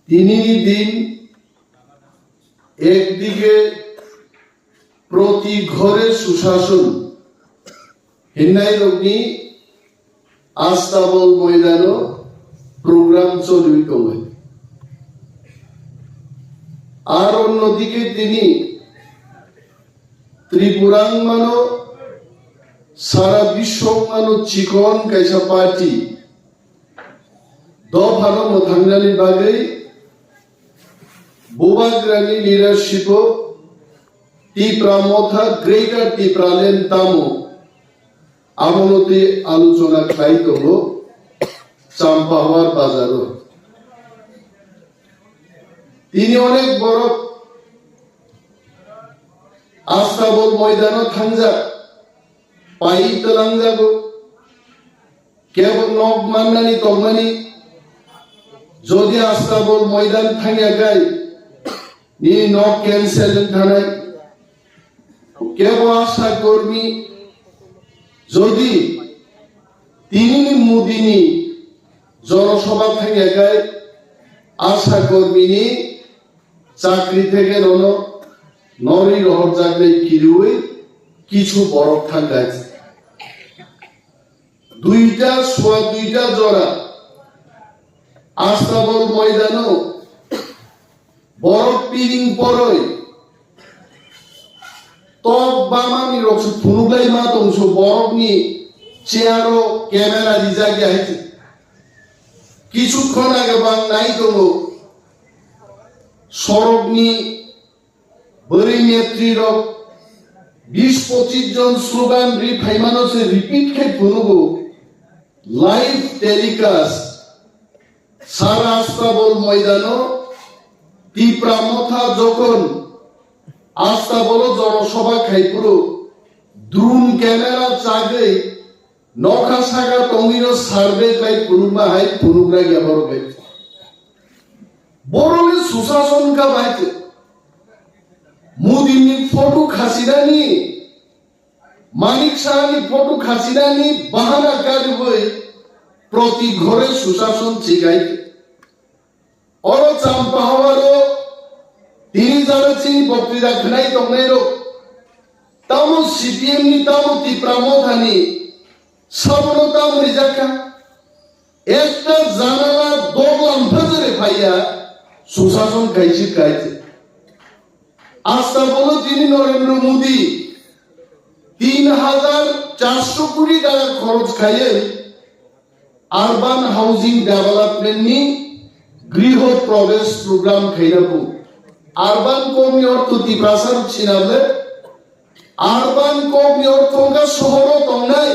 তিনি দিন একদিকে প্রতি ঘরে সুশাসন হিন্নাই রগ্নি আস্তাবল ময়দান প্রোগ্রাম চলিত আর অন্যদিকে তিনি ত্রিপুরাং মানো সারা বিশ্ব মানো চিকন কাইসা পার্টি দ ভানো মথাংরানি বাগৈ বুবাগ্রানি লিডারশিপ ত্রিপুরা মথা গ্রেটার ত্রিপুরালেন তামো আমলতে আলোচনা খাই তব চাম্পাহার বাজার তিনি অনেক বড় আস্তাবল ময়দান থাংজা পাই তলাংজাব কেবল নক মাননানি তলমানি যদি আস্তাবল ময়দান থাঙ্গা গাই নি নক ক্যান্সেল থানায় কেবল আশা কর্মী যদি তিনি মুদিনী জনসভা থেকে গায় আশা কর্মী চাকরি থেকে নরি রহর জাগলে কিরুই কিছু বরফ থাকাছে দুইটা জোড়া আস্তাবল ময়দান বরফ পিরিং পরই তব বামানি রক্স ফুনুগলাই মা তংস বরফনি চেয়ারও ক্যামেরা রিজাগে আইছে কিছুক্ষণ আগে বাং নাই দङ সরবনি বরি নেত্রীর 20-25 জন স্লোগান ফাইমানসে রিপিট খাই ফুনুগো লাইভ টেলিকাস্ট সারা আস্তাবল ময়দান ত্রিপুরা মথা যখন আস্তাবল জনসভা খাইপুরো দ্রুন ক্যামেরা চাগে নখা সাগা টঙ্গির সার্ভে খাই পুনুবা হাই পুনুগ্রা গেবার গাই বড়লে সুশাসন কা বাইতে মুদিনী ফটো খাসিদানি মানিক সাহানি ফটো খাসিদানি বাহানা কাজ বই প্রতি ঘরে সুশাসন শিখাইতে অর চাম্পা হওয়ারও তিনি যাচ্ছেন বক্তৃতা খানাই তংনাইরো তামো সিপিএম নি তামো ত্রিপুরা মথানি সাবনো তামো রিজাকা একটা জানালা দোগলাম ফাজরে ভাইয়া সুশাসন খাইছে আস্থা বলো তিনি নরেন্দ্র মোদী ৩,৪০০ কোটি টাকা খরচ খাইয়ে আরবান হাউজিং ডেভেলপমেন্ট নি গৃহ প্রবেশ প্রোগ্রাম খাইরাবো আরবান কমি অর্থ ত্রিপ্রাসার ছিনাবলে আরবান কমি অর্থ শহর তংনাই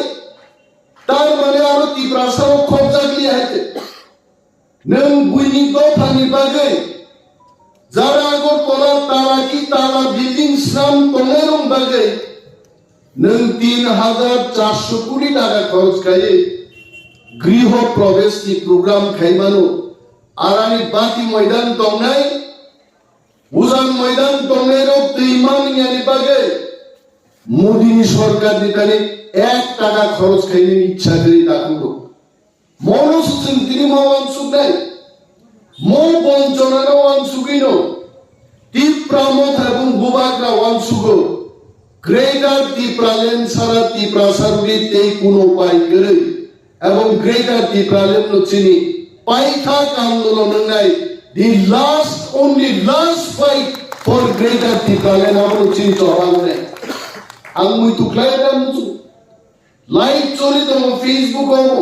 তার মানে আরো ত্রিপ্রাসার খরচা গিয়ে হাইতে নং বুইনি দফানি বাগে যারা আগরতলা তারা বিল্ডিং শ্রাম তংনাইরং বাগে নং ৩,৪০০ কোটি টাকা খরচ খাইয়ে গৃহ প্রবেশ নি প্রোগ্রাম খাইমানো আরানি বাকি ময়দান তংনাই উজান ময়দান তংনাইরও ত্রিমান ইয়ানি বাগে মোদিনী সরকার যেখানে 1 টাকা খরচ খাইনি ইচ্ছা করে তাকুলো মনসুন তিনি মওয়ানসুক নাই মো বঞ্চনার ওয়ানসুকিন ত্রিপুরা মথা এবং বুবাগ্রা ওয়ানসুগো গ্রেটার ত্রিপুরালেন সারা ত্রিপুরা সার্বিতে কোনো উপায় করে এবং গ্রেটার ত্রিপুরালেন চিনি পাইথাক আন্দোলন নাই the only last fight for greater Tirupalen amro chin chorane angmui tuklaida mutu live choli to Facebook omo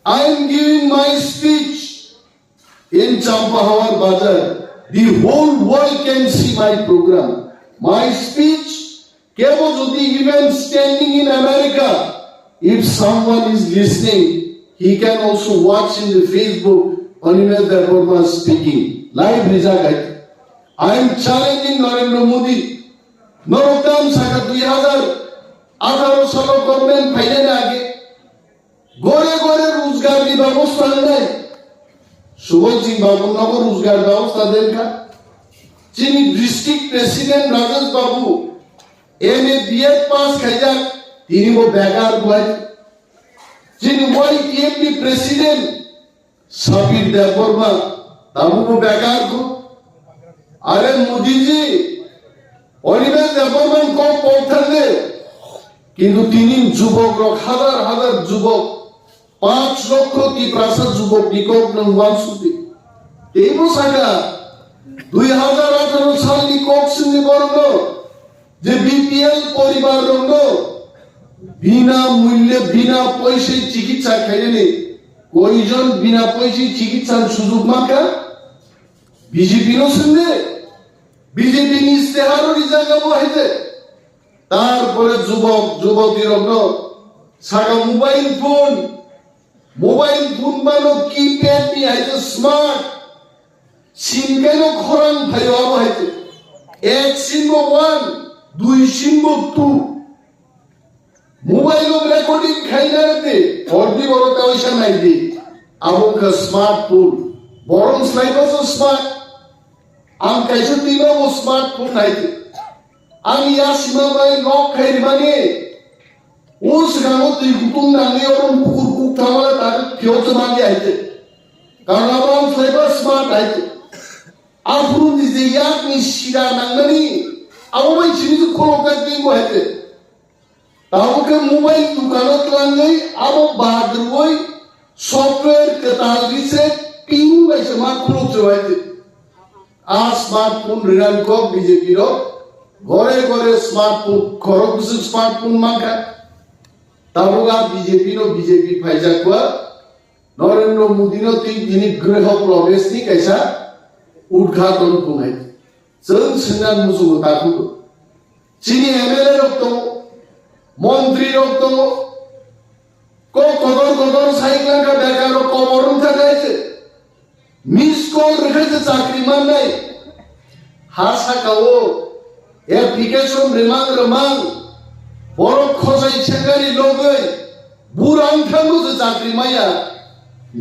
I am giving my speech in Champahawar Bazar the whole world can see my program my speech kebo jodi even standing in America if someone is listening he can also watch in the Facebook Animal Deborah speaking live result. I am challenging Narendra Modi. Norottam Saka 2018 সাল government ফাইলে আগে গড়ে রোজগার দি ব্যবস্থা নাই সুবল সিং বাবু নগর রোজগার ব্যবস্থা দেখা যিনি ডিস্ট্রিক্ট প্রেসিডেন্ট রাজেশ বাবু এমএ বিএড পাস খাইয়া তিনি বেকার বয় যিনি ওয়াইটিএমপি প্রেসিডেন্ট সাবির দেববর্মা তাবুকু বেকার কো আরে মোদিজি পরিবেশ ডেভেলপমেন্ট কম পৌঁছালে কিন্তু তিনি যুবক হাজার হাজার যুবক 5 লক্ষ কি প্রাসা যুবক নিকট নংওয়ান সুতি এই বসাকা 2018 সাল নিকট সিনি বর্গ যে বিপিএল পরিবার রঙ্গ বিনা মূল্যে বিনা পয়সায় চিকিৎসা খাইলে কয়জন বিনা পয়সায় চিকিৎসার সুযোগ মাখা বিজেপি সঙ্গে বিজেপি ইস্তেহারের জায়গা বহাইতে তারপরে যুবক যুবতীর সারা মোবাইল ফোন বানো কিপ্যাড নিয়ে আইতে স্মার্ট সিম কেন খরাং ভাই হইতে 1 সিম 1 2 সিম 2 মোবাইল রেকর্ডিং খাইনাতে ফর্দি বড়টা ওইসা নাই দি আমকা স্মার্টফোন বরং স্নাইপার স্মার্ট আম কাইছে দিবা ও স্মার্টফোন আইতে আমি ইয়াসিমা ভাই লক খাই মানে ও সেখানে তুই কুতুম নাঙ্গে ওরম কুকুর কুক থামালে তাকে ফিরতে মাঙ্গে আইতে কারণ আমার স্নাইপার স্মার্ট আইতে আফরুন দিছে ইয়াক নি শিরা নাঙ্গনি আওয়াই চিনি খোলকা দিন আইতে তাওকে মোবাইল দোকানত লাঙ্গে আবো বাহাদুর ওই সফটওয়্যার কেতাল দিছে পিন বাইছে মা খুলতে আইতে আর স্মার্টফোন রিরান কো বিজেপি র ঘরে ঘরে স্মার্টফোন খরচ স্মার্টফোন মাখা তাবুগা বিজেপি ফাইজা কুয়া নরেন্দ্র মোদী নো তিনি গৃহ প্রবেশ নি কাইসা উদ্ঘাটন কুনাই जों सिंगान मुसु ताकु चिनी एमएलए रक्त মন্ত্রী রক্ত কো কদর সাইকেল কা বেকার কবরন থাকাইছে মিস কল রেখেছে চাকরি মান নাই হাসা কাও অ্যাপ্লিকেশন রেমাং বড় খসাই ছেগারি লগই বুরাং থাঙ্গু যে চাকরি মাইয়া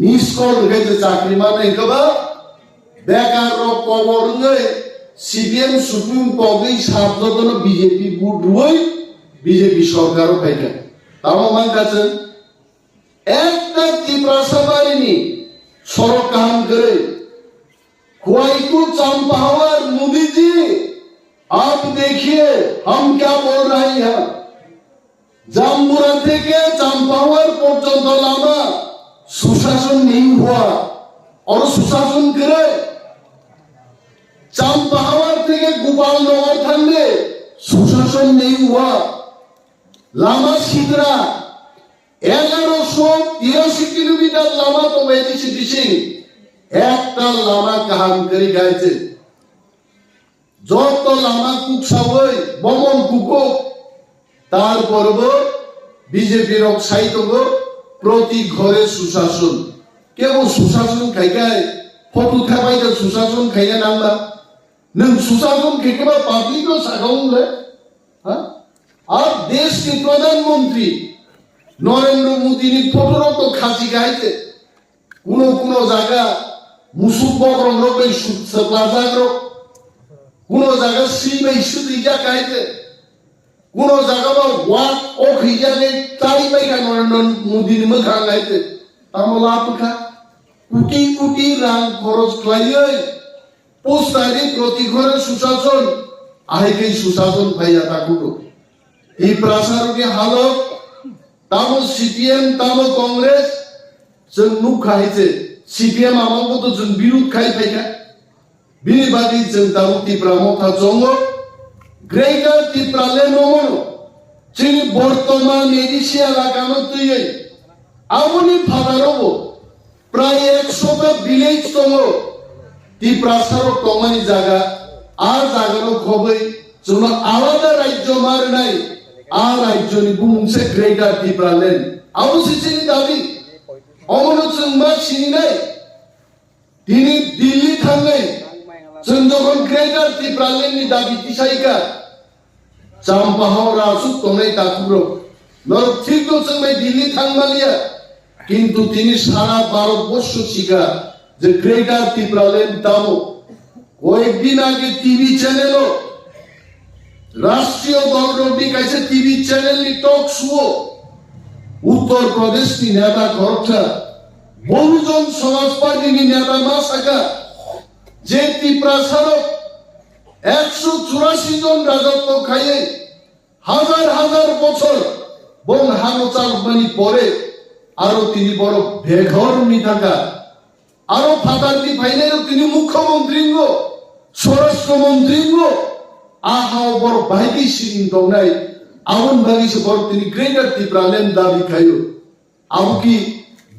মিস কল রেখেছে চাকরি মান নাই কবা বেকার কবরন সিপিএম সুপ্রিম পদে সাবধান বিজেপি বুট রই বিজেপি সরকারও পাইকা তাও মান কাছে একটা ত্রিপ্রাসা বাড়িনি সড়ক কাম করে কোয়াইকু चंपावर मोदी जी आप देखिए हम क्या बोल रहे हैं জাম্বুরা থেকে चंपावर পর্যন্ত লামা সুশাসন नहीं हुआ और सुशासन करे चंपावर থেকে গোপালনগর থাকলে सुशासन नहीं हुआ लामा सिद्रा 1183 किलोमीटर लामा तो वैदिसी दिसिंग একটা লামা কাহাম করি গাইছে যত লামা কুকসাবই বমন কুকো তারপরব বিজেপির সাইতব প্রতি ঘরে সুশাসন কেবল সুশাসন খাইগায় ফটো থাবাইতে সুশাসন খাইয়া নাম্বা नों सुशासन खेकेबा पाब्लिक को सागाउंले हां আর দেশ के প্রধানমন্ত্রী নরেন্দ্র মোদী নি ফটোর তো খাসি গাইতে কোন জায়গা মুসুক বকরম রবে প্লাজাগ্র কোন জায়গা সিবাই সুদিজা গাইতে কোন জায়গা বা ওয়াক ও খিজালে তাই বাইকা নরেন্দ্র মোদীর মুখা গাইতে আমলা আপকা কোটি কোটি রাং খরচ খাইয়ে পোস্টারে প্রতি ঘরে সুশাসন আইকে সুশাসন পাইয়া তাকুটো এই প্রাসারকে হালত তামো সিপিএম তামো কংগ্রেস जों नुक खाइছে সিপিএম আমাগো তো जों বিরোধ খাই পাইকা বিনিবাদি जों দাউতি ব্রাহ্মণা জঙ্গ গ্রেটার ত্রিপুরালে নমনো চিনি বর্তমান এডিশিয়া লাগানো তুই আমনি ফাদারব প্রায় 100 টা ভিলেজ দङ ত্রিপ্রাসার কমানি জায়গা আর জায়গানো খবই जों আলাদা রাজ্য মার নাই আর রাজ্যনি বুমসে গ্রেটার ত্রিপুরালে আবসিসিনি দাবি অমরচন্দ্র সিনি নাই তিনি দিল্লি থাকলেন যখন গ্রেটার ত্রিপুরালেনি দাবি তিসাইকা চাম্পাহাওরা আসুক তোমরাই তাকুরো নর ঠিক তো সঙ্গে দিল্লি থাকমালিয়া কিন্তু তিনি সারা ভারতবর্ষ শিখা যে গ্রেটার ত্রিপুরালেন দামো কয়েকদিন আগে টিভি চ্যানেলও রাষ্ট্রীয় দলরবি কাছে টিভি চ্যানেল নি টক শো উত্তর প্রদেশ নি নেতা খরচা বহুজন সমাজ পার্টি নি নেতা মাসাকা যে ত্রিপ্রাসারক 184 জন রাজত্ব খাইয়ে হাজার হাজার বছর বন হানোচাল মানি পরে আরো তিনি বড় বেঘর নি থাকা আরো ফাটারটি ফাইনের তিনি মুখ্যমন্ত্রী স্বরাষ্ট্রমন্ত্রী আহাও বড় ভাইকি সিরিং দংনাই আউন ভাগিসে বড় তিনি গ্রেটার ত্রিপুরাল্যান্ড দাবি খাইও আউ কি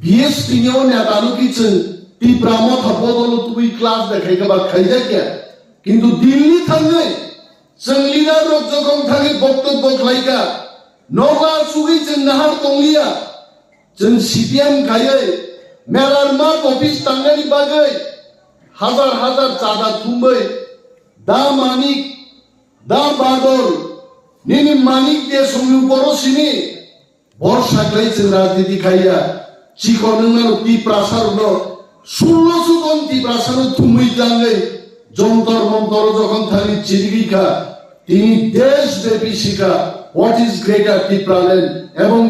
বিএসপি নিও না তালু কি চং ত্রিপুরা মথা বদল তুই ক্লাস দেখাই গবা খাইজা কে কিন্তু দিল্লি থাঙ্গে जों लिडार जखन थाङै बक्तब्য खालायगा नगा सुगै जों नाहार तंलिया जों सिपिएम खायै मेलार मा अफिस थांनायनि बागै हाजार हाजार चादा थुंबै दा मानिक दा बादल निनि मानिक दे संनि बरसिनि बरसाग्लै जों राजनीति खाया चिकननो ति प्रासारनो 1600 टन ति प्रासारनो थुमै जाङै जंतर मंतर যখন থাকি চিরগিকা তিনি দেশব্যাপী শিখা হোয়াট ইজ গ্রেটার ত্রিপুরাল্যান্ড এবং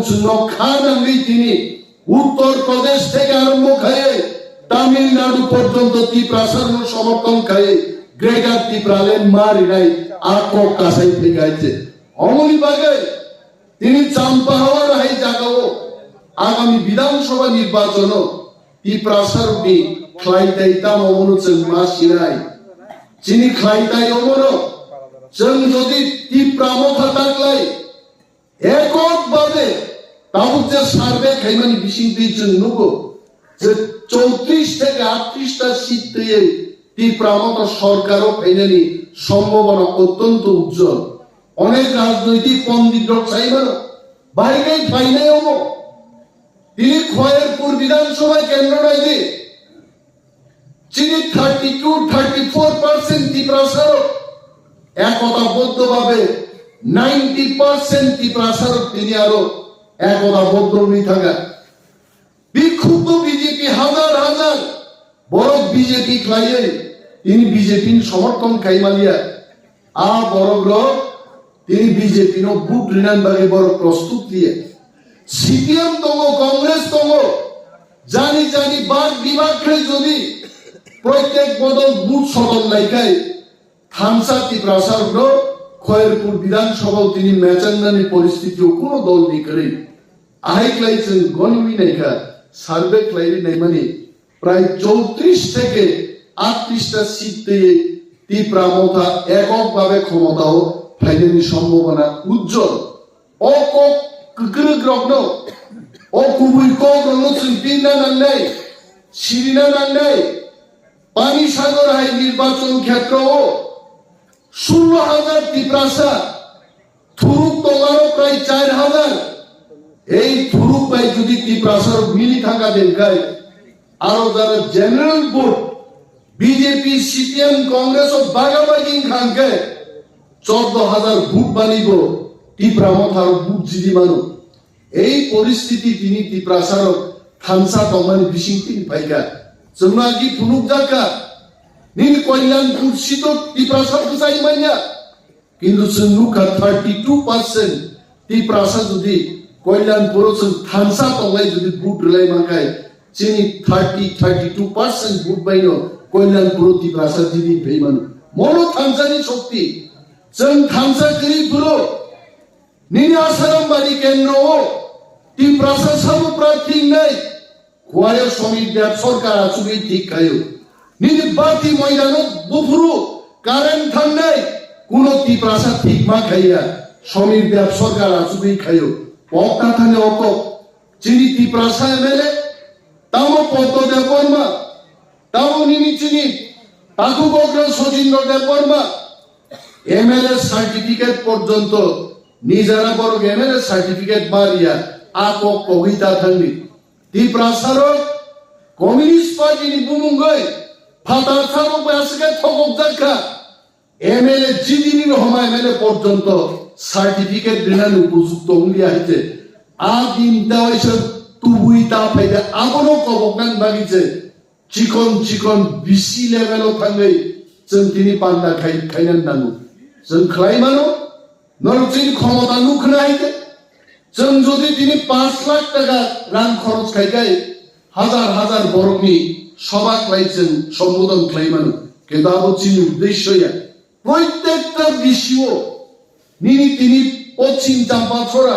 খানাঙ্গি তিনি উত্তর প্রদেশ থেকে আরম্ভ খায়ে তামিলনাড়ু পর্যন্ত ত্রিপ্রাসারণ সমর্থন খায়ে গ্রেটার ত্রিপুরাল্যান্ড মারি নাই আকক কাছাই ফেগাইছে অমনি বাগে তিনি চাম্পাহাওয়ার হাই জাগাও আগামী বিধানসভা নির্বাচন ত্রিপ্রাসারণটি খ্লাইতাইতাম অমনুচন মাসিরাই চিনি খাইতাই অমনো जों যদি ত্রিপ্রামথা থাকলাই এককভাবে তাও যে সার্ভে খাইমানি বিশিংতি जों নুগো যে 34 থেকে 38 টা সিট দিয়ে ত্রিপ্রামথা সরকারও ফাইনালি সম্ভাবনা অত্যন্ত উজ্জ্বল অনেক রাজনৈতিক পণ্ডিত চাইমানো বাইরে ফাইনাই হবো তিনি খয়েরপুর বিধানসভা কেন্দ্রটাই দিয়ে চিনি 32-34% ত্রিপ্রাসারক একতাবদ্ধভাবে 90% ত্রিপ্রাসারক তিনি আরো একতাবদ্ধ হয়ে থাকা বিক্ষুব্ধ বিজেপি হাজার হাজার বড় বিজেপি খাইয়ে তিনি বিজেপি সমর্থন খাইমালিয়া আ বড় তিনি বিজেপি নো বুট রিনান বাগে বড় প্রস্তুত দিয়ে সিপিএম তঙ্গ কংগ্রেস তঙ্গ জানি জানি বাদ বিভাগ খাই যদি প্রত্যেক বদল বুট সদল লাইকাই থামসা ত্রিপ্রাসারক খয়েরপুর বিধানসভা তিনি মেচাঙ্গানি পরিস্থিতি কোনো দল নি করে আই ক্লাইছেন গণমি নাইকা সার্ভে ক্লাইরি নাই মানে প্রায় 34 থেকে 38 টা সিট দিয়ে ত্রিপ্রামথা এককভাবে ক্ষমতাও ফাইনালি সম্ভাবনা উজ্জ্বল অকক গ্রগ্ন অকুবুই কগ্রগ্ন চিন্তা নান্নাই সিরিনা নান্নাই পানি সাগর হাই নির্বাচন ক্ষেত্র 16,000 ত্রিপ্রাসা থুরুক তলারও প্রায় 4,000 এই থুরুক ভাই যদি ত্রিপ্রাসার মিলি থাকা দেখায় আরো যারা general vote BJP CPM Congress ও বাগাবাগি খানকে 14,000 ভোট বানিব ত্রিপ্রামথার ভোট জিদি মানো এই পরিস্থিতি তিনি ত্রিপ্রাসারক থামসা তমানি বিশিংতি পাইকা जोंना की फुनुक जाका निनि कल्याणपुर सिट ত্রিপ্রাসাদ চাই মাইয়া কিন্তু जोंनुका 32% ত্রিপ্রাসাদ যদি কল্যাণপুর থামসা তলাই যদি ভোট লাই মাকাই চিনি 32% ভোট বাইনো কল্যাণপুর ত্রিপ্রাসাদ যদি বেইমান মনো থামসানি শক্তি जों থামসা করি পুরো নিনি আসারাম বাড়ি কেন্দ্র ত্রিপ্রাসাদ সব প্রার্থী নাই খোয়ায় শ্রমিক দেব সরকার আচুবি ঠিক খায়ো নিনি বাতি ময়দানত বুফুরু কারেন্ট থান্নাই কোন ত্রিপ্রাসাদ ঠিক মা খাইয়া শ্রমিক দেব সরকার আচুবি খায়ো পক্কা থানে অক চিনি ত্রিপ্রাসা এমএলএ তাও পদ্ম দেব বর্মা তাও নিনি চিনি তাকু বগ্র সচিন্দ্র দেব বর্মা এমএলএ সার্টিফিকেট পর্যন্ত নিজেরা বড় এমএলএ সার্টিফিকেট মারিয়া আকক কবিতা থাঙ্গি ত্রিপ্রাসারক কমিউনিস্ট পার্টি নি বুমুঙ্গই ফাতার থারক বাসকে থকক জাকা এমএলএ জিদিনি রহমা এমএলএ পর্যন্ত সার্টিফিকেট দিনান উপযুক্ত উলিয়া হইতে আ দিনটা হইছে তুবুই তা ফাইদা আবনো কবকান বাগিছে চিকন চিকন বিসি লেভেলও থাঙ্গই जों তিনি পান্ডা খাইনান নাঙ্গু जों খাইমানো নরচিন ক্ষমতা নুখনা হইতে जों যদি তিনি 5 লাখ টাকা রান খরচ খাইগাই হাজার হাজার বরংনি সভা ক্লাইছেন সম্বোধন ক্লাইমানো কিন্তু আরো চিনি উদ্দেশ্য প্রত্যেকটা বিষয় তিনি পশ্চিম চাম্পাছড়া,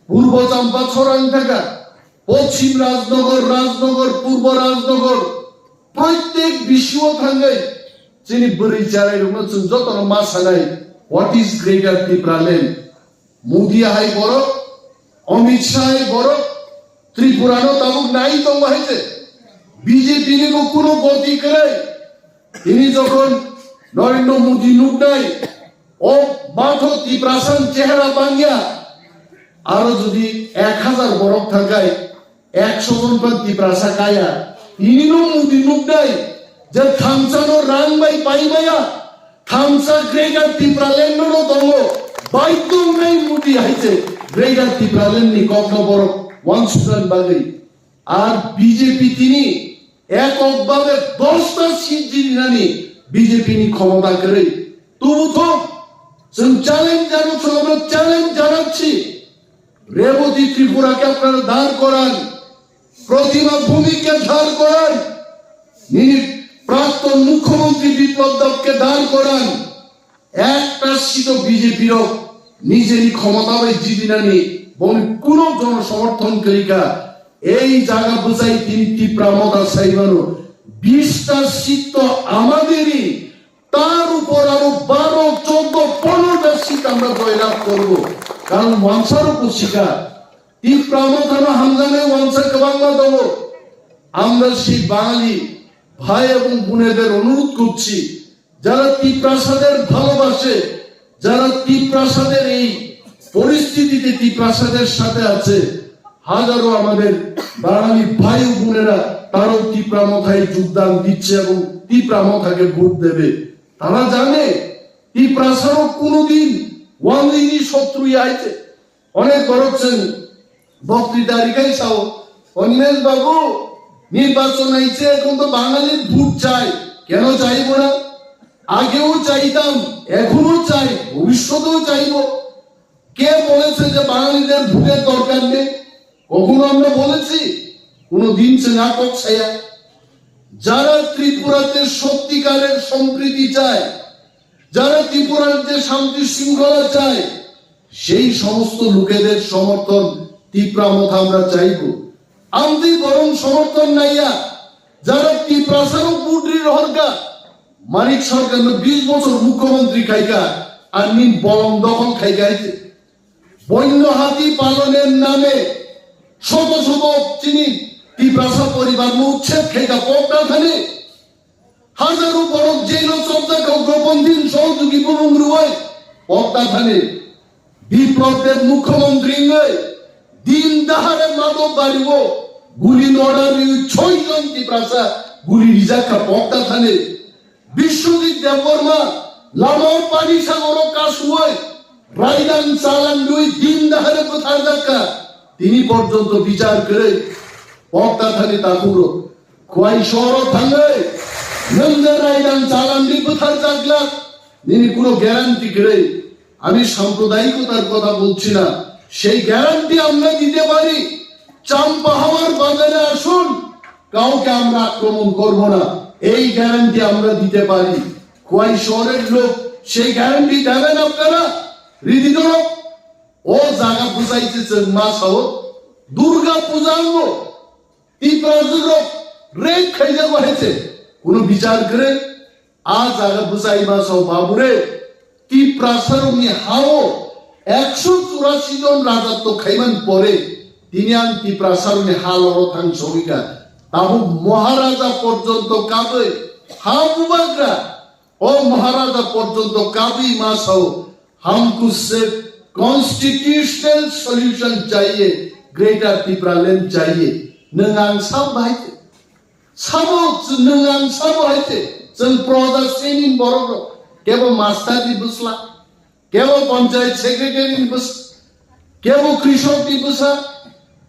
পূর্ব চাম্পাছড়া থাকা, পশ্চিম রাজনগর, পূর্ব রাজনগর প্রত্যেক বিষয় থাঙ্গাই চিনি বড়ই চারাই যত মাস নাই what is greater Tripuraland. Modi হাই বড়, অমিত শাহ বড়, ত্রিপুরানো তাবুক নাই তো হয়েছে বিজেপি কোনো গতি করে তিনি যখন নরেন্দ্র মোদী নুক নাই ও মাথো ত্রিপ্রাসান চেহারা বাঙ্গিয়া আরো যদি 1000 বরফ থাকায় 100 জন ত্রিপ্রাসা কায়া ইনিনো মোদী নুক নাই যে থামসানো রাং বাই পাই বায়া থামসা গ্রেটার ত্রিপুরাল্যান্ডনো দঙ্গ বাইতো নাই মোদী হাইছে গ্রেটার ত্রিপুরাল্যান্ড নি কখনো বড় ওয়ান সুদান বাগৈ আর বিজেপি তিনি এককভাবে 10টা সিট জিনিনানি বিজেপি নি ক্ষমতা করে তবু তো চ্যালেঞ্জ জানাচ্ছি রেবতী ত্রিপুরাকে আপনারা দাঁড় করান, প্রতিমা ভূমিকে দাঁড় করান, প্রাক্তন মুখ্যমন্ত্রী বিপ্লব দেবকে দাঁড় করান। একটা সিট বিজেপির নিজেরই ক্ষমতা জিদিনানি কোন জনসমর্থনকারীকা এই জায়গা বুঝাই তিনি তীব্রামতা চাইবানো 20টা সিট তো আমাদেরই, তার উপর আরো 12, 14, 15টা সিট আমরা জয়লাভ করবো। কারণ ওয়ানসার উপর শিকা তীব্রামতা হামজানে ওয়ানসাকে বাংলা দেবো। আমরা সেই বাঙালি ভাই এবং বোনেদের অনুরোধ করছি যারা ত্রিপ্রাসাদের ভালোবাসে, যারা ত্রিপ্রাসাদের এই পরিস্থিতিতে ত্রিপ্রাসাদের সাথে আছে, হাজারো আমাদের বাঙালি ভাই ও বোনেরা তারাও ত্রিপ্রামথায় যোগদান দিচ্ছে এবং ত্রিপ্রামথাকে ভোট দেবে। তারা জানে ত্রিপ্রাসারও কোনোদিন ওয়ানলিনি শত্রু আইছে। অনেক করছেন বক্তৃতা রিখাইছাও অনিমেষ বাবু নির্বাচন আইছে, এখন তো বাঙালির ভোট চাই। কেন চাইব না? আগেও চাইতাম, এখনো চাই, ভবিষ্যতেও চাইব। কে বলেছে যে বাঙালিদের ভোটের দরকার নেই? কখনো আমরা বলেছি? কোনদিন সে নাটক ছায়া। যারা ত্রিপুরাতে সত্যিকারের সম্প্রীতি চায়, যারা ত্রিপুরার যে শান্তি শৃঙ্খলা চায়, সেই সমস্ত লোকেদের সমর্থন ত্রিপ্রামথা আমরা চাইব। আমদি বরং সমর্থন নাইয়া যারা ত্রিপ্রাসারও পুটরির হরকা মানিক সরকার 20 বছর মুখ্যমন্ত্রী খাইকা আর নিন বলম দখল খাইকাইছে। বন্য হাতি পালনের নামে শত শত চিনি ত্রিপ্রাসা পরিবার উচ্ছেদ খাইকা পকটা থানে হাজারো বড় জেল চর্চা গোপনদিন সহযোগী প্রবঙ্গ হয় পকটা থানে বিপ্লবের মুখ্যমন্ত্রী দিন দাহারে মাদক বাড়িব গুলি নড়ার 6 জন ত্রিপ্রাসা গুলি রিজাকা পকটা থানে বিশ্বজিৎ দেববর্মা লামাও পানি সাগর কাশ হয় রাইদান চালান দুই দিন দাহারে কোথায় দেখা তিনি পর্যন্ত বিচার করে পকটা থানে তাকুরো খোয়াই শহর থাঙ্গে নন্দে রাইদান চালান দি কোথায় জাগলা তিনি কোনো গ্যারান্টি করে। আমি সাম্প্রদায়িকতার কথা বলছি না, সেই গ্যারান্টি আমরা দিতে পারি। চাম্পা হাওয়ার বাজারে আসুন, কাউকে আমরা আক্রমণ করব না, এই গ্যারান্টি আমরা দিতে পারি। খোয়াই শহরের লোক সেই গ্যারান্টি দেবেন আপনারা? হৃদিদরক ও জায়গা বুঝাইতেছেন মাসাও দুর্গা পূজা আনবো ত্রিপুরাজুরক রেট খাই যাবো হয়েছে কোন বিচার করে আজ জায়গা বুঝাই মাসাও বাবুরে ত্রিপ্রাসার হাও 184 জন রাজত্ব খাইমান পরে তিনি আন ত্রিপ্রাসার হাল অরথান সবিকা তাবু মহারাজা পর্যন্ত কাবে হা বুবাগরা ও মহারাজা পর্যন্ত কাবি মাসাও हमको सिर्फ कॉन्स्टिट्यूशनल सॉल्यूशन चाहिए, ग्रेटर त्रिपुरालैंड चाहिए। नंगान सब भाई नंगान सब है जों प्रजा सेनिन बरग केवल मास्टर दी बुसला केवल पंचायत सेक्रेटरी बुस केवल कृषक दी बुसा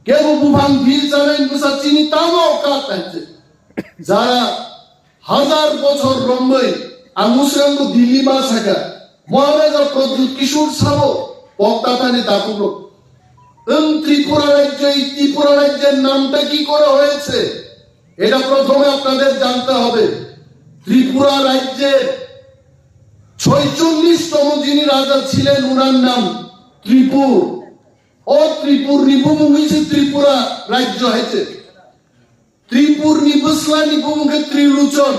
केवल बुभान बिल जानाय बुसा चिनी तामो काट है যারা হাজার বছর লম্বই আমুসরাম দিল্লি মা থাকা মহারাজা প্রদ্যুৎ কিশোর সাবো পক্তাথানে দাপুরো ত্রিপুরা রাজ্য এই ত্রিপুরা রাজ্যের নামটা কি করা হয়েছে এটা প্রথমে আপনাদের জানতে হবে। ত্রিপুরা রাজ্যের 46তম যিনি রাজা ছিলেন উনার নাম ত্রিপুর। ও ত্রিপুর নিপুমুখী ত্রিপুরা রাজ্য হয়েছে। ত্রিপুর নিবসলা নিপুমুখে ত্রিলোচন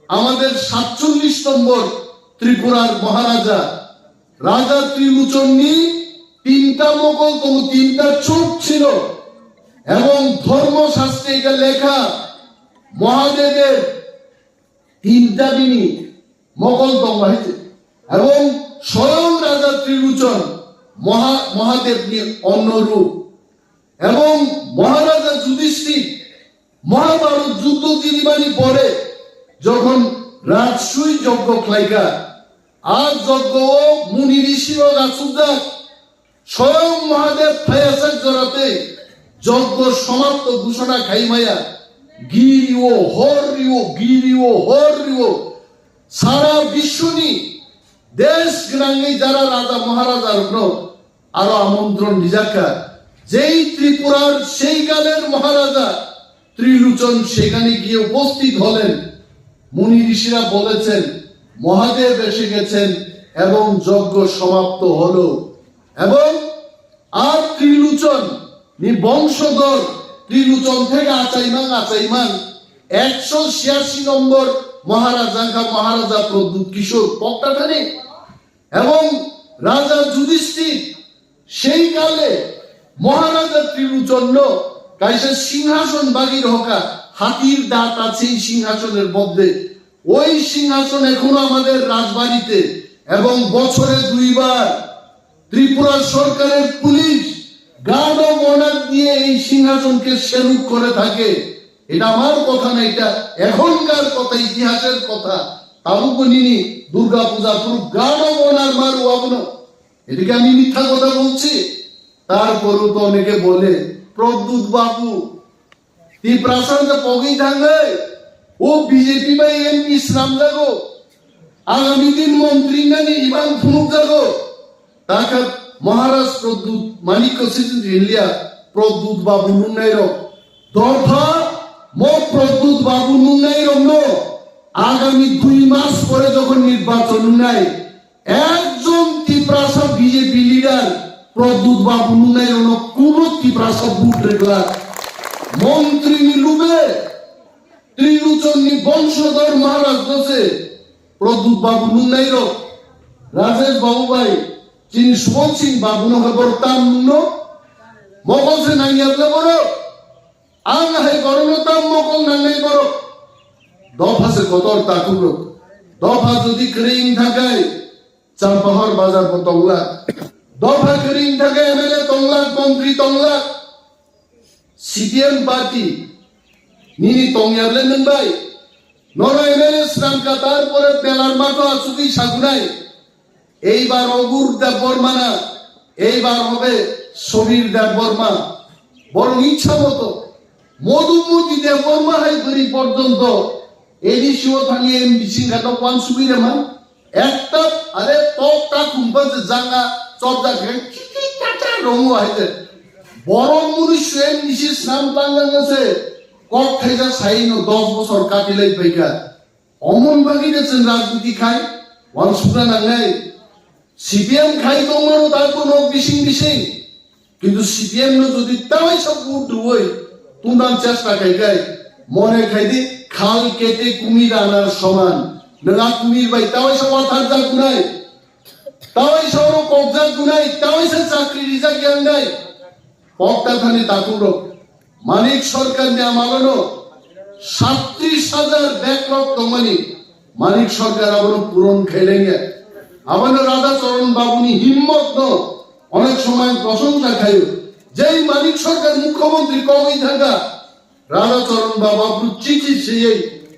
আমাদের 47 নম্বর ত্রিপুরার মহারাজা। রাজা ত্রিলোচন নি 3টা মোগল তবু 3টা চোখ ছিল এবং ধর্মশাস্ত্রে এটা লেখা মহাদেবের 3টা বিনি মোগল দম হয়েছে এবং স্বয়ং রাজা ত্রিলোচন মহাদেব নিয়ে অন্য রূপ। এবং মহারাজা যুধিষ্ঠির মহাভারত যুদ্ধ দিদিবানি পরে যখন রাজসুই যজ্ঞ খাইকা আজ যজ্ঞ মুনি ঋষি ও রাজুদার স্বয়ং মহাদেব ফায়াসাক জরাতে যজ্ঞ সমাপ্ত ঘোষণা খাইমায়া গিরিও হরিও সারা বিশ্বনি দেশ গ্রামে যারা রাজা মহারাজার আরো আমন্ত্রণ নিজাকা যেই ত্রিপুরার সেই কালের মহারাজা ত্রিলোচন সেখানে গিয়ে উপস্থিত হলেন। মুনি ঋষিরা বলেছেন মহাদেব এসে গেছেন এবং যজ্ঞ সমাপ্ত হলো। এবং আর ত্রিলোচন বংশধর ত্রিলোচন থেকে আচাইমান 186 নম্বর মহারাজা প্রদ্যুৎ কিশোর পক্তাখানে এবং রাজা যুধিষ্ঠির সেই কালে মহারাজা ত্রিলোচন কাইসে সিংহাসন বাগির হকা হাতির দাঁত আছে এই সিংহাসনের মধ্যে। ওই সিংহাসন এখনো আমাদের রাজবাড়িতে এবং বছরে 2 বার ত্রিপুরা সরকারের পুলিশ গার্ড অফ অনার দিয়ে এই সিংহাসনকে সেলুট করে থাকে। এটা আমার কথা না, এটা এখনকার কথা, ইতিহাসের কথা। তালুকনিনি দুর্গা পূজা পুরো গার্ড অফ অনার মারু আপনো, এদিকে আমি মিথ্যা কথা বলছি? তারপরও তো অনেকে বলে প্রদ্যুৎ বাবু এই প্রাসাদে পগেই থাকবে, ও বিজেপি বা এমপি ইসলাম যাগো, আগামী দিন মন্ত্রী নানি ইমান ফুনুক যাগো। তাকে মহারাজ প্রদ্যুৎ মানিক্য সিলিয়া প্রদ্যুৎ বাবু নুনাইর দফা প্রদ্যুৎ বাবু নুনাইর আগামী 2 মাস পরে যখন নির্বাচন নাই একজন ত্রিপ্রাসা বিজেপি লিডার প্রদ্যুৎ বাবু নুনাইর কোন ত্রিপ্রাসা বুট রেগলা মন্ত্রী নিলুবে ত্রিলোচন বংশধর মহারাজ দোষে প্রদ্যুৎ বাবু নুনাইর রাজেশ বাবু ভাই যিনি সুমন সিং বাবু নহবর তাম নুনো মগজে নাইয়াবলে বড় আং হাই গরমতাম মকল নাঙ্গাই বড় দফাসে কতর তাকুলো দফা যদি ক্রিং থাকায় চাম্পাহর বাজার তংলা দফা ক্রিং থাকে এমএলএ তংলা মন্ত্রী তংলা সিপিএম পার্টি নিনি তংয়াবলে নংবাই নর এমএলএ শ্রামকা তারপরে বেলার মাঠো আসুকি সাগুনাই। এইবার অগুর দেব বর্মা না, এইবার হবে সমীর দেব বর্মা। বরং ইচ্ছা মতো মধুমতি দেব বর্মা হাই করি পর্যন্ত এডিসিও থানিয়ে মিছিং ঘাট পান সুবিরে মান একটা আরে টকটা কুম্পাতে জাঙ্গা চর্দা ঘেন চিটি টাটা রঙ আইতে বড় মনুষ্য নিশিস নাম টাঙ্গা গেছে কক খাইজা সাইন 10 বছর কাটিলাই পাইকা অমন বাকি গেছেন রাজনীতি খাই ওয়ান সুরা নাঙ্গাই সিপিএম খাই তোমারও তার কোনো বিশিং কিন্তু সিপিএম যদি তাই সব ভোট হই তোমরা চেষ্টা খাই মনে খাইদি খাল কেটে কুমির আনার সমান না কুমির ভাই তাই সব অর্থাৎ যা গুনাই তাই সব কবজা গুনাই তাই সে চাকরি রিজা জ্ঞান নাই পক্তা থানে তাকুরো মানিক সরকার নিয়ে মাগানো 37,000 ব্যাকলগ তমানি মানিক সরকার আবার পূরণ খেলেঙ্গে আমাদের রাধাচরণ বাবুনি হিম্মত ন অনেক সময় প্রশংসা খাই যেই মানিক সরকার মুখ্যমন্ত্রী কমই থাকা রাধাচরণ বাবু চিঠি সেই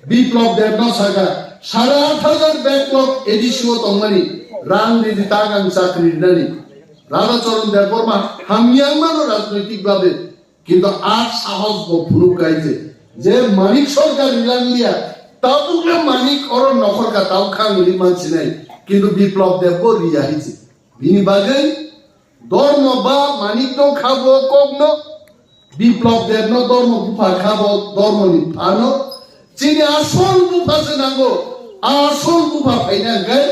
বিপ্লব দেব ন থাকা 8,500 ব্যাকলগ এডিসিও তমানি রাং দিদি তাগাং চাকরি নানি রাধাচরণ দেব বর্মা হামিয়ামানো রাজনৈতিক ভাবে কিন্তু আর সাহস ফুরুক গাইছে যে মানিক সরকার নিলামিয়া তাবুকে মানিক অর নখরকা তাও খাং মানছি নাই কিন্তু বিপ্লব দেব রিয়া হয়েছে বিনি বাজে ধর্ম বা মানিক তো খাবো কগ্ন বিপ্লব দেব ধর্ম গুফা খাবো ধর্ম নিফানো Sini asal bupa senanggo, asal bupa fainang kan?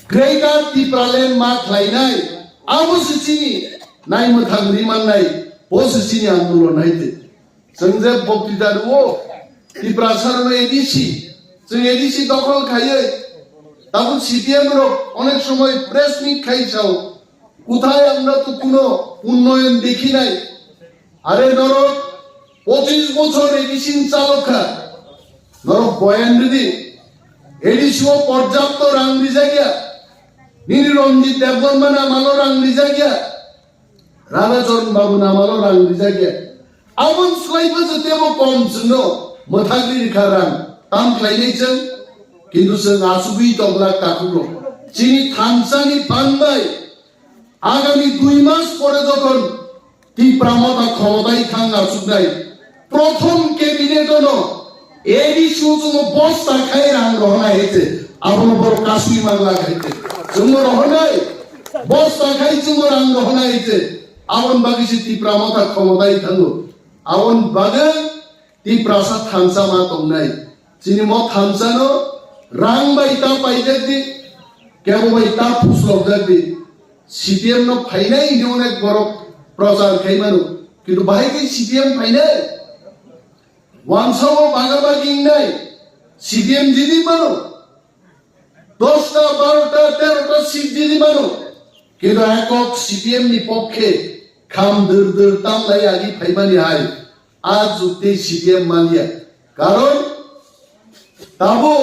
Grega Tipralen mak lainai, abu sini, nai muthang riman nai, bos sini andulo nai te. Senjata bukti daruo, Tiprasar no edisi, sing edisi dokol kaya, tahu CPM ro, onek সময় press meet খাইছাও, কোথায় আমরা তো কোনো উন্নয়ন দেখি নাই। আরে ধরো 25 বছর এডিসিন চালকা ধরো বয়ান দিদি এডিসিও পর্যাপ্ত রাং দিজা গিয়া নীল রঞ্জিত দেববর্মা নামালো রাং দিজা গিয়া রাধাচরণ বাবু নামালো রাং দিজা গিয়া আমন স্লাইবা যেতেও কম ছিল মথাগির খারাং তাম খাইনাইছেন কিন্তু जों আসুবি তবলা কাকুলো চিনি থামসানি পান্দাই আগামী 2 মাস পরে যখন তীব্রমতা ক্ষমতায় থাঙ্গা সুদাই প্রথম ক্যাবিনেট হলো এডি সুজুম বস্তা খাই রাং রহনা হইতে আপন বড় কাশুই মাগলা খাইতে জুম রহনাই বস্তা খাই জুম রাং রহনা হইতে আপন বাগিসি তীব্রমতা ক্ষমতায় থাঙ্গো আপন বাগে তীব্রসা থামসা মা তংনাই চিনি ম থামসানো রাং বাইতা পাইজাদি কেবল বাইতা ফুসলক জাদি CPM no ফাইনাই নি অনেক বড় প্রচার খাইমানো কিন্তু বাহিকে CPM ফাইনাই ওয়ানসাও বাগাবাগি নাই CPM দিদি মানো 10টা 12টা 13টা সিট দিদি মানো কিন্তু একক CPM নি পক্ষে খাম দর তামলাই আগি ফাইমানি হাই আজ যুক্তি CPM মানিয়া কারণ তাবো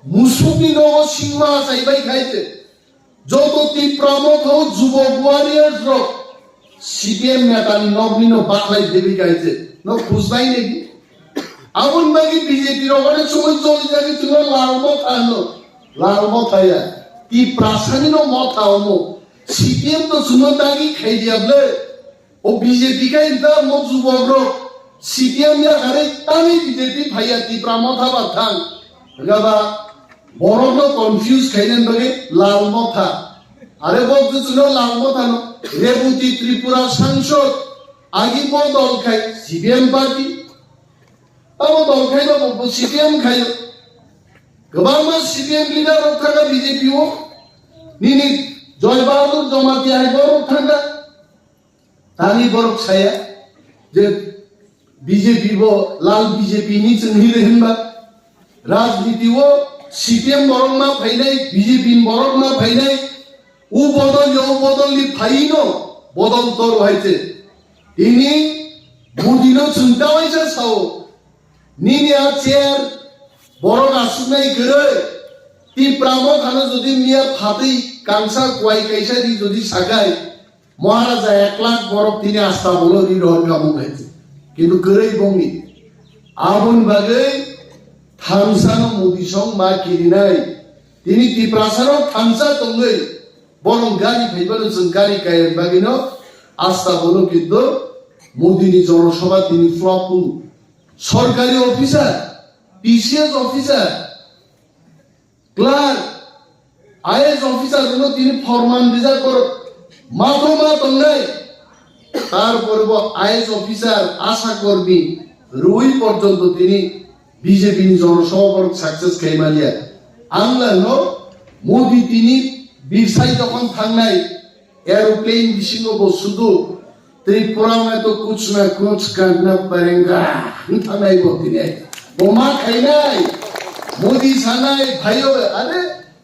মুসুকি নব সিংহা চাইবাই খাইতে যত তীব্রমত হোক যুবক ওয়ারিয়ার্স র CPM নেতানি নবনীন বাংলায় দেবী গাইছে ন খুঁজবাই নাকি আমন বাকি বিজেপির অনেক সময় চলে যাবে তুমি লালমত আয়া তি প্রাসানি ন মত আওনো CPM তো শুনো দাগি খাই দিয়াবলে ও বিজেপি কা ইন্তা ম যুবক র CPM ya গারে তামি বিজেপি ভাইয়া তীব্রমত হাবা থাং গাবা বড় কনফিউজ খাইনেন বাগে লালমথা আরে বলতে ছিল লালমথা ন রেবতী ত্রিপুরা সাংসদ আগি দল খাই CPM পার্টি আবার দল খাই না CPM খাই গোবাং মা CPM লিডার থাকা BJP O Nini Joy Bahadur জমাতি I বড় থাকা তানি বড় ছায়া যে বিজেপি বো লাল বিজেপি নিচে নিলে হিনবা রাজনীতি ও CPM বরং না ফাইনাই বিজেপি বরং না ফাইনাই ও বদলি ফাইনো বদল তোর হইছে ইনি মুদিনো চিন্তা হইছে সাও নিনি আর চেয়ার বড় আসুনাই করে তি প্রামো খানে যদি মিয়া ফাতেই কাংসা কোয়াই কাইসা দি যদি সাগাই মহারাজা 1 লাখ বড় তিনি আস্থা বলো রি রহন কামু হইছে কিন্তু করেই বঙ্গি আবন বাগে থামসানো মোদি সং মা কিরিনাই তিনি ত্রিপ্রাসানো থামসা তঙ্গই বরং গাড়ি ফাইবানো जों গাড়ি কায়ের বাগিনো আস্থা বলো কিন্তু মোদিনি জনসভা তিনি ফ্লপ সরকারি officer PCS officer clerk IAS officer গুলো তিনি ফরমান রিজার্ভ কর মাথমা তঙ্গাই তারপরে IAS অফিসার আশা কর্মী রুই পর্যন্ত তিনি বিজেপি জনসভা সাকসেস খাইমালিয়া আংলানো মোদি তিনি বিরসাই যখন থাংনাই এরোপ্লেন বিশিঙ্গ শুধু ত্রিপুরা में तो कुछ ना कुछ करना पड़ेगा থাংনাই তিনি বোমা খাইনাই मोदी सानाई भाइयों अरे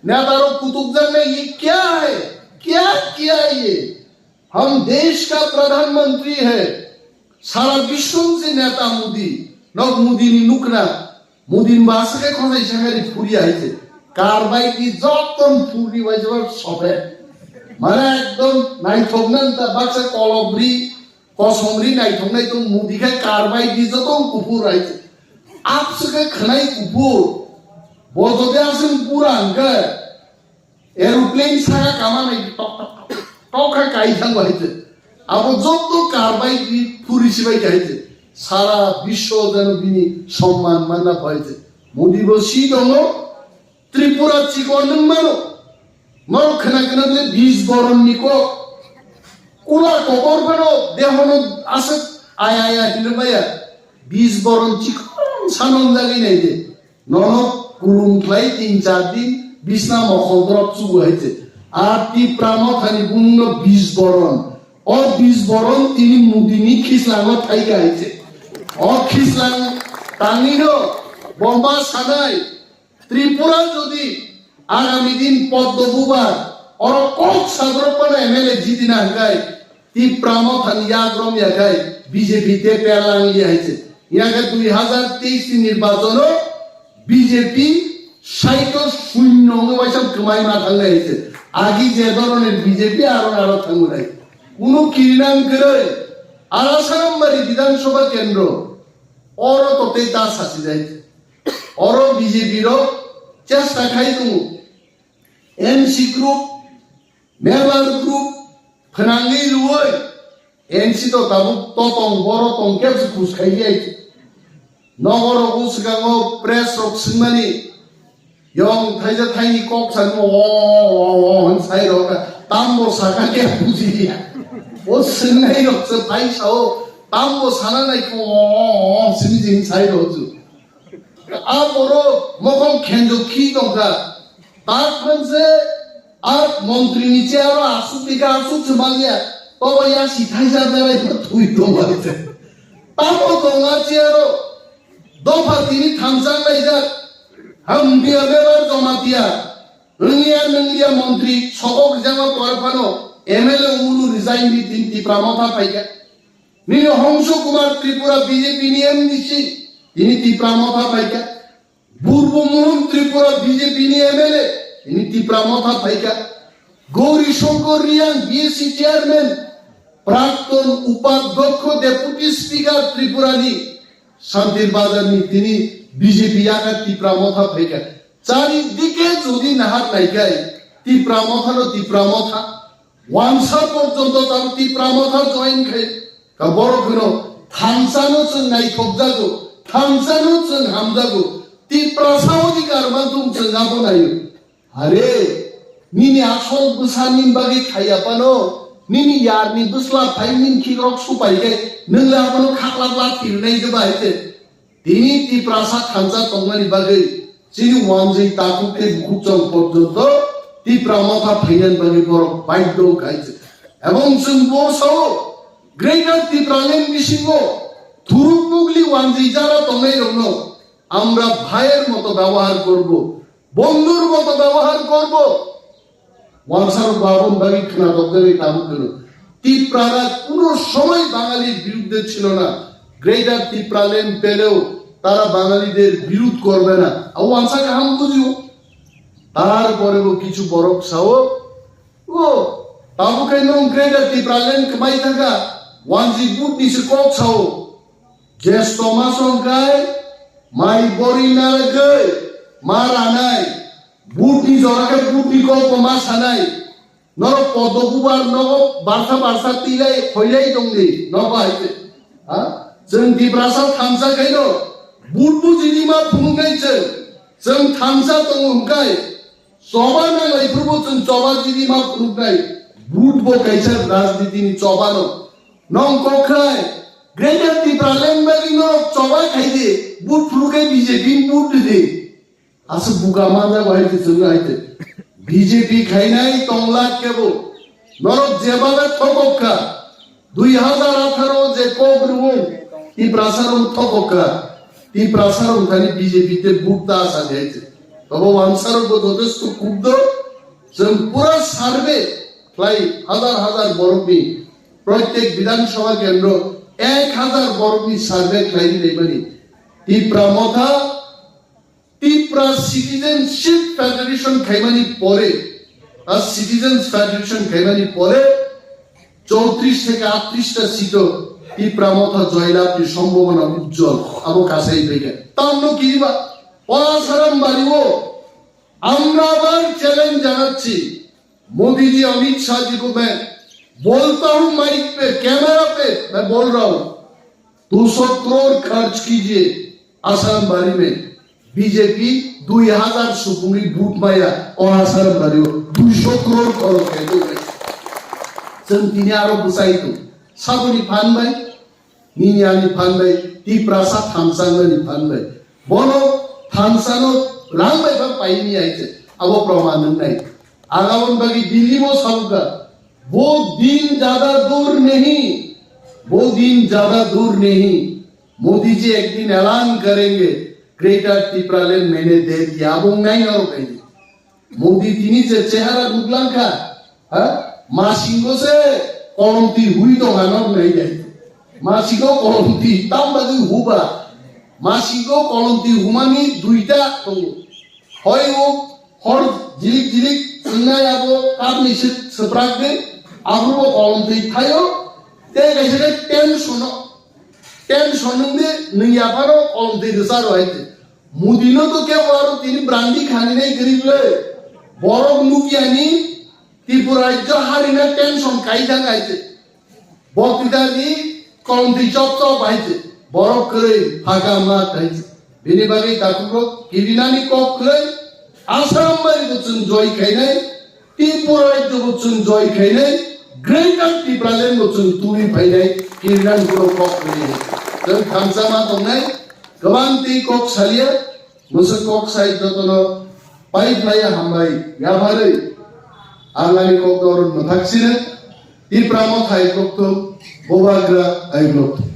नेतारों कुतुबजन में ये क्या है क्या किया ये हम देश का प्रधानमंत्री है सारा विश्व से नेता मोदी नग मोदी नि नुकरा मोदी बासके खसाई सागारी ফুরি আইছে কারবাই কি যতন ফুরি বাজবার সবে মানে একদম নাই থগনান তা বাক্সে কলবরি কসমরি নাই থগনাই তো মোদি খাই কারবাই দি যতন কুপুর আইছে আপসকে খনাই কুপুর বজদে আসেন পুরাঙ্কা এরোপ্লেন সাগা কামা নাই টকা কাই থাঙ্গ হইছে আবো যত কারবাই দি ফুরি সিবাই গাইছে সারা বিশ্ব যেন বিনি সম্মান মানা পাইছে মোদি বসি দङ ত্রিপুরা চিকন মানো মানো খানা খানা দিলে 20 বরণ নিকো কুলা কবর বানো দেহনো আছে আয়া হিলবায়া 20 বরণ চিকন সানন লাগি নাই দে ননক কুলুম খাই 3-4 দিন বিছনা মখলদরব চুগু হয়েছে আর তি প্রামথানি পূর্ণ 20 বরণ ও 20 বরণ তিনি মুদিনী খিসলাঙত থাইকা হয়েছে ও খিসলাং টাঙ্গিনো বোমা সানাই ত্রিপুরা যদি আগামী দিন পদ্মবুবার और कोक सागरपन एमएलए जिदिना हंगाय ती प्रामथान याग्रम यागाय बीजेपी ते पेरलांग लियायছে ইয়াকে 2023 নির্বাচন বিজেপি 60 বৈশাখ কমাই না থাকলে হয়েছে আগে যে ধরনের বিজেপি আরো থাঙ্গুলাই কোন কিরিনাম করে আরাসামবাড়ি বিধানসভা কেন্দ্র অর তোতে তা শাসি যাইছে অর বিজেপির চেষ্টা খাই তুমি এনসি গ্রুপ মেলার গ্রুপ ফনাঙ্গি রুই এনসি তো তাবু ততং বড় তংকে খুশ খাই যাইছে নগর উসগাঙ্গ প্রেস রক সিংমানি ইয়ং থাইজা থাইনি কক সান হন সাই রক তামবো সাকাকে বুঝিয়া ও সিংনাই রক সে পাইছাও তামবো সানা নাই কো সিংজিং সাই রজু আ বড় মকম খেঞ্জো কি দংকা তার ফ্রেন্ডসে আর মন্ত্রী নিচে আরো আসু টিকা আসু চুমালিয়া তবে ইয়া সিথাই যাবে তুই তো মারতে তামো দঙ্গা চেয়ারো দফা তিনি থামসাং লাইজা হাম দিয়া বেবার জমা দিয়া নংলিয়া মন্ত্রী সবক জামা তরফানো এমএলএ উলু রিজাইন দি তিনটি প্রামথা পাইকা নিনি হংস কুমার ত্রিপুরা বিজেপি নিয়ম দিছি তিনি তি প্রামথা পাইকা পূর্বমোহন ত্রিপুরা বিজেপি নিয়ে এমএলএ তিনি তি প্রামথা পাইকা গৌরী শঙ্কর রিয়াং বিএসসি চেয়ারম্যান প্রাক্তন উপাধ্যক্ষ ডেপুটি স্পিকার ত্রিপুরানি শান্তির বাজারনি তিনি বিজেপি আকার তীব্রামথা থেকে চারিদিকে যদি নাহার নাইকাই তীব্রামথা ওয়ানসা পর্যন্ত তার তীব্রামথা জয়েন খাই বড় কোনো থামসানো जों नायथबजागौ थामसानो जों हामजागौ তীব্রাসা অধিকার মাধ্যম जों গাবনাयो আরে নিনি আসল বুসানিন বাগে খাইয়াপানো নিনি ইয়ারनि बुस्ला फाइमिन खिग्रक सुपाइगे नोंलाबनो खाख्लाब्ला तिरनाय दबायते তিনি তীব্রাসা খানজা তংমানি বাগে যিনি ওয়ানজै তাকুকে বুকুচং পর্যন্ত তীব্রামথা ফাইনান বাগে বড় বাইদ্য গাইছে এবং जों বসাও গ্রেটার তীব্রালেন মিশিংগ ধুরুকমুগলি ওয়ানজै যারা তংনাই রং আমরা ভাইয়ের মতো ব্যবহার করব বন্ধুর মতো ব্যবহার করব ওয়ানসার বাবন বাগি খানা দগদগে কাম করো তীব্রারা কোনো সময় বাঙালির বিরুদ্ধে ছিল না গ্রেটার তীব্রালেন পেলেও তারা বাঙালিদের বিরোধ করবে না আর ওয়ানসাকে হাম বুঝিও তারপরেও কিছু বরক সাও ও তাবু কেন গ্রেটার তীব্রালেন কমাই থাকা ওয়ানজি বুট নিচে কক সাও জেস টমাসন গায় মাই বরি নারগে মারানাই বুটি জরাকে বুটি কক মাসানাই নর পদবুবার নগ বারসা বারসা তিলাই হইলাই দংনি নবাইতে হ্যাঁ जों তীব্রাসা থামসা গাইनो बुटबु जिनिमा फुंगाइছে जों थामसा दङ हमखाय चबा नांलायफोरबो जों चबा जिनिमा फुंगाय बुटबो गाइছে राजनीतिनि चबानो नं कख्राय ग्रेटार তীব্রালেন बागिनो चबा खाइदे बुट फुंगाय बिजेपि बुट दे आसु बुगामा जाबायते जों आइते बिजेपि खाइनाय तंला केबो नरक जेबाबे थकका 2018 जे कोब्रुं তীব্রাসারম থককা তীব্রাসারম খালি বিজেপিতে বুটটা আসা যাইছে তবে ওয়ানসারও যথেষ্ট ক্ষুব্ধ जों পুরো সার্ভে প্রায় হাজার বর্গমি প্রত্যেক বিধানসভা কেন্দ্র 1000 বর্গমি সার্ভে খাইনি নেবানি তীব্রামথা তীব্রা সিটিজেনশিপ ফেডারেশন খাইমানি পরে আর সিটিজেন্স ফেডারেশন খাইমানি পরে 34 থেকে 38টা সিটও তীব্রামথা জয়লাভের সম্ভাবনা উজ্জ্বল আবো কাছেই থেকে তান্ন কিবা পরাশরম বাড়িও আমরা আবার চ্যালেঞ্জ জানাচ্ছি मोदी जी अमित शाह जी को मैं बोलता हूं माइक पे कैमरा पे मैं बोल रहा हूं 200 करोड़ खर्च कीजिए आसाम बारी में बीजेपी 2000 सुपुरी बूट माया और आसाम बारी 200 करोड़ खर्च कर दो जों दिनै आरो बुसाइतो साबुनि फानबाय निनियानि फानबाय তীব্রাসা थामसांनि फानबाय बनो थांसानो रां बायबा पाइनी आइचे अब प्रमाण नहीं आगावन बाकी दिल्ली में सबका वो दिन ज्यादा दूर नहीं वो दिन ज्यादा दूर नहीं मोदी जी एक दिन ऐलान करेंगे ग्रेटर टिप्रालेन मैंने दे दिया अब नहीं और कहीं मोदी तिनी से चेहरा दुगलां का मासिंगो से कौनती हुई तो गानव नहीं जाए मासिंगो कौनती तब बाकी हुआ मासिंगो कौनती हुमानी दुईटा तो होय वो हर जिलिक जिलिक इन्ना या वो काम निश्चित सप्राग दे आबरू वो कौनती थायो ते कैसे के टेंशन दे नहीं आपारो कौनती रिसारो है मुदिनो तो क्या वारो तीन ब्रांडी खाने नहीं गरीब ले बड़ों नुकियानी त्रिपुरा जो हारिना टेंशन काई जांग आइचे बक्तिदारी कौनती चौक चौक आइचे बड़ों करे फाका मात आइचे बिने बागे ताकुरो किरिनानी कॉक करे आसाम बारी बच्चन जॉय खाइने त्रिपुरा जो बच्चन जॉय खाइने ग्रेटर टिप्रालेन बच्चन तुरी फाइने किरिनानी करो कॉक करे जब खामसा मात होने गवांती कॉक सालिया मुझे कॉक साइड तो नो पाइप लाया हमारी या भारे आलानी कॉक दौर नथाक्सिने त्रिपुरा में थाई कॉक तो बोबाग्रा आई लोग